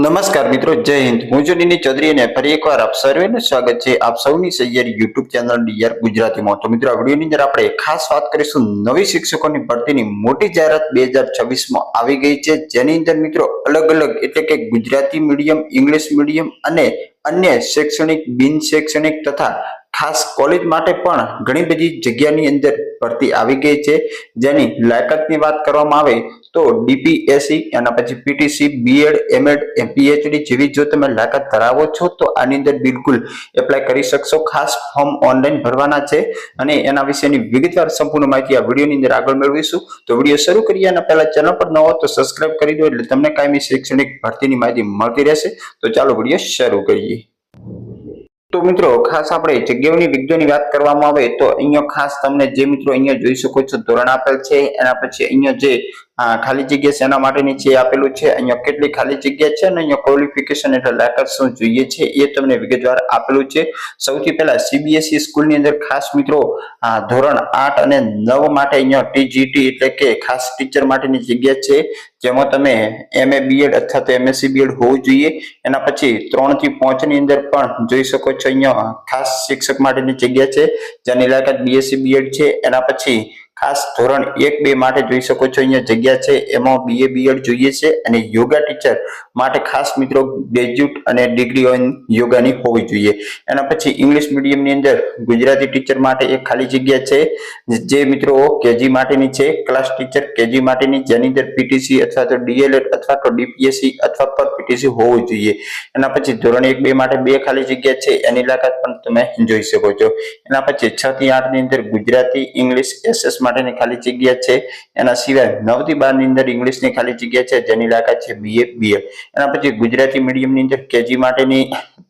નમસ્કાર મિત્રો, જય હિન્દ। હું છું નિની ચૌધરી અને ફરી એકવાર આપ સર્વેનું સ્વાગત છે આપ સૌની સૈયારી યુટ્યુબ ચેનલ ડીઆર ગુજરાતીમાં। તો મિત્રો, આ વિડીયોની અંદર આપણે ખાસ વાત કરીશું નવી શિક્ષકોની ભરતીની મોટી જાહેરાત 2026માં આવી ગઈ છે, જેની અંદર મિત્રો અલગ અલગ એટલે કે ગુજરાતી મીડિયમ, ઇંગ્લિશ મીડિયમ અને અન્ય શૈક્ષણિક, બિન શૈક્ષણિક તથા ખાસ કોલેજ માટે પણ ઘણી બધી જગ્યાની અંદર ભરતી આવી ગઈ છે। જેની લાયકાતની વાત કરવામાં આવે તો ડીપીએસસી, એના પછી પીટીસી, બીએડ, એમએડ, પીએચડી જેવી જો તમે લાયકાત ધરાવો છો તો આની અંદર બિલકુલ એપ્લાય કરી શકશો। ખાસ ફોર્મ ઓનલાઈન ભરવાના છે અને એના વિશેની વિગતવાર સંપૂર્ણ માહિતી આ વિડીયોની અંદર આગળ મેળવીશું। તો વિડીયો શરૂ કરીએ એના પહેલા ચેનલ પર ન હો તો સબસ્ક્રાઇબ કરી દો એટલે તમને કાયમી શૈક્ષણિક ભરતીની માહિતી મળતી રહેશે। તો ચાલો વિડીયો શરૂ કરીએ। તો મિત્રો, ખાસ આપણે જગ્યાઓની વિગતોની વાત કરવામાં આવે તો અહીંયા ખાસ તમને જે મિત્રો અહીંયા જોઈ શકો છો ધોરણ આપેલ છે, એના પછી અહીંયા જે ખાલી જગ્યા છે એના માટેની છે આપેલું છે, અહીંયા કેટલી ખાલી જગ્યા છે અને અહીંયા ક્વોલિફિકેશન એટલે લાયકાત શું જોઈએ છે એ તમને વિગતવાર આપેલું છે। સૌથી પહેલા સીબીએસઈ સ્કૂલની અંદર ખાસ મિત્રો ધોરણ 8 અને 9 માટે અહીંયા ટીજીટી એટલે કે ખાસ ટીચર માટેની જગ્યા છે, જેમાં તમે એમએ બીએડ અથવા તો એમએસસી બીએડ હોવું જોઈએ। એના પછી 3 થી 5 ની અંદર પણ જોઈ શકો છો અહીંયા ખાસ શિક્ષક માટેની જગ્યા છે, જેની લાયકાત બીએસસી બીએડ છે। એના પછી ખાસ ધોરણ 1-2 માટે જોઈ શકો છો અહીંયા જગ્યા છે, એમાં બીએ બીએડ જોઈએ છે અને યોગા ટીચર માટે ખાસ મિત્રો ગ્રેજ્યુએટ અને ડિગ્રી ઓન યોગાની હોવી જોઈએ। એના પછી ઇંગ્લિશ મીડિયમની અંદર ગુજરાતી ટીચર માટે એક ખાલી જગ્યા છે, જે મિત્રો કેજી માટેની છે, ક્લાસ ટીચર કેજી માટેની, જેની અંદર પીટીસી અથવા તો ડીએલએડ અથવા તો ડીપીએસસી અથવા પર પીટીસી હોવું જોઈએ। એના પછી ધોરણ 1-2 માટે 2 ખાલી જગ્યા છે, એની લાયકાત પણ તમે જોઈ શકો છો। એના પછી 6 થી 8 ની અંદર ગુજરાતી, ઇંગ્લિશ, એસએસ માટેની ખાલી જગ્યા છે। એના સિવાય 9 થી 12 ની અંદર ઇંગ્લિશની ખાલી જગ્યા છે, જેની લાયકાત છે બીએ બીએડ। એના પછી ગુજરાતી મીડિયમની અંદર કેજી માટેની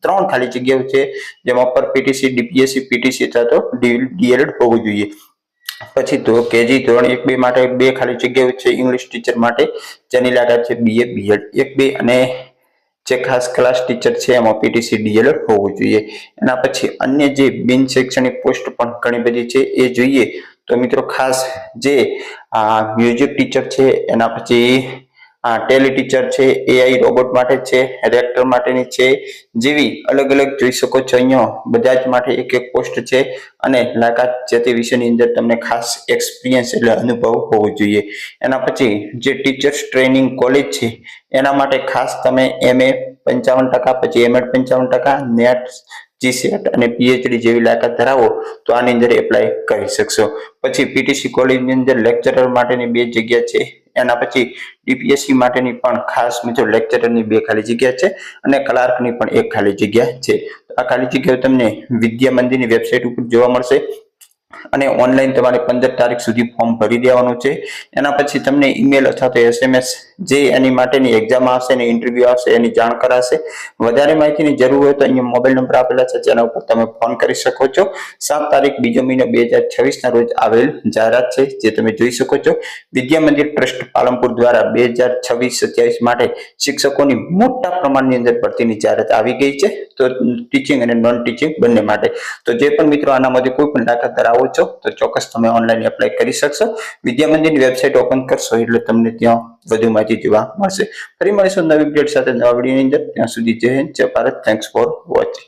3 ખાલી જગ્યાઓ છે, જેમાં પર પીટીસી, ડીપીએસસી, પીટીસી અથવા તો ડીએલએડ હોવું જોઈએ। પછી તો કેજી ધોરણ 1-2 માટે 2 ખાલી જગ્યાઓ છે ઇંગ્લિશ ટીચર માટે, જેની લાયકાત છે બીએ બીએડ 1-2 અને જે ખાસ ક્લાસ ટીચર છે એમાં પીટીસી ડીએલએડ હોવું જોઈએ। એના પછી અન્ય જે બિન શૈક્ષણિક પોસ્ટ પણ ઘણી બધી છે એ જોઈએ તો મિત્રો ખાસ જે મ્યુઝિક ટીચર છે, એના પછી ટેલી ટીચર છે, એઆઈ રોબોટ માટે છે, રેક્ટર માટેની છે, જેવી અલગ અલગ જોઈ શકો છો અહીંયા બધા જ માટે એક એક પોસ્ટ છે અને લાયકાત જે તે વિષયની અંદર તમને ખાસ એક્સપિરિયન્સ એટલે અનુભવ હોવો જોઈએ। એના પછી જે ટીચર્સ ટ્રેનિંગ કોલેજ છે એના માટે ખાસ તમે એમએ 55%, પછી એમએડ 55%, નેટ, જીસેટ અને પીએચડી જેવી લાયકાત ધરાવો તો આની અંદર એપ્લાય કરી શકશો। પછી પીટીસી કોલેજની અંદર લેક્ચરર માટેની 2 જગ્યા છે। એના પછી ડીપીએસસી માટેની પણ ખાસ મિત્રો લેક્ચરરની 2 ખાલી જગ્યા છે અને ક્લાર્કની પણ 1 ખાલી જગ્યા છે। આ ખાલી જગ્યાઓ તમને વિદ્યા મંદિરની વેબસાઇટ ઉપર જોવા મળશે અને ઓનલાઈન તમારે 15 તારીખ સુધી ફોર્મ ભરી દેવાનું છે। એના પછી તમને ઈમેલ અથવા તો એસએમએસ જે એની માટેની એક્ઝામ આવશે અને ઇન્ટરવ્યુ આવશે એની જાણ કરાશે। વધારે માહિતીની જરૂર હોય તો અહીંયા મોબાઈલ નંબર આપેલા છે, જેના ઉપર તમે ફોન કરી શકો છો। 7 તારીખ 2 મહિનો 2026 ના રોજ આવેલ જાહેરાત છે, જે તમે જોઈ શકો છો। વિદ્યા મંદિર ટ્રસ્ટ પાલનપુર દ્વારા 2026-27 માટે શિક્ષકોની મોટા પ્રમાણની અંદર ભરતીની જાહેરાત આવી ગઈ છે, તો ટીચિંગ અને નોન ટીચિંગ બંને માટે। તો જે પણ મિત્રો આનામાંથી કોઈ પણ લાયકાત ધરાવો છો તો ચોક્કસ તમે ઓનલાઈન એપ્લાય કરી શકશો। વિદ્યા મંદિરની વેબસાઇટ ઓપન કરશો એટલે તમને ત્યાં વધુ માહિતી જોવા મળશે। ફરી મળીશું નવી અપડેટ સાથે નવા વિડીયોની અંદર, ત્યાં સુધી જય હિન્દ, જય ભારત। Thanks for watching.